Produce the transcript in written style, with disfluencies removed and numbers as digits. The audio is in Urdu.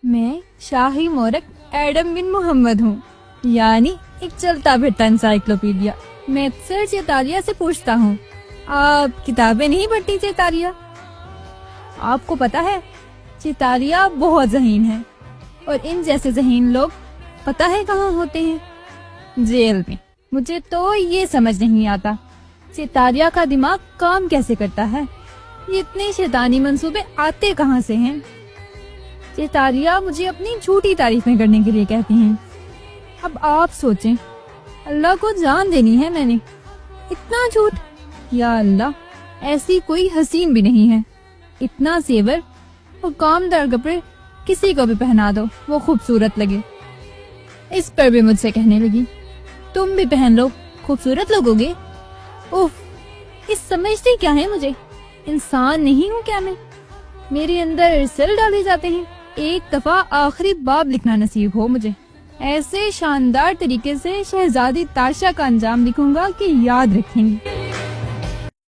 میں شاہی مورخ ایڈم بن محمد ہوں، یعنی ایک چلتا پھرتا انسائکلوپیڈیا۔ میں اکثر چیتالیہ سے پوچھتا ہوں، آپ کتابیں نہیں پڑھتی چیتالیہ؟ آپ کو پتا ہے چیتالیہ بہت ذہین ہے، اور ان جیسے ذہین لوگ پتا ہے کہاں ہوتے ہیں؟ جیل میں۔ مجھے تو یہ سمجھ نہیں آتا چیتالیہ کا دماغ کام کیسے کرتا ہے، یہ اتنے شیطانی منصوبے آتے کہاں سے ہیں؟ چیتالیہ مجھے اپنی جھوٹی تعریفیں کرنے کے لیے کہتی ہیں۔ اب آپ سوچیں، اللہ کو جان دینی ہے میں نے، اتنا جھوٹ! یا اللہ، ایسی کوئی حسین بھی نہیں ہے، اتنا زیور اور کامدار کپڑے کسی کو بھی پہنا دو وہ خوبصورت لگے۔ اس پر بھی مجھ سے کہنے لگی، تم بھی پہن لو، خوبصورت لگو گے۔ اوف، اس سمجھتے کیا ہے مجھے؟ انسان نہیں ہوں کیا میں؟ میرے اندر سیل ڈالے جاتے ہیں۔ ایک دفعہ آخری باب لکھنا نصیب ہو مجھے، ایسے شاندار طریقے سے شہزادی تاشا کا انجام لکھوں گا کہ یاد رکھیں گی۔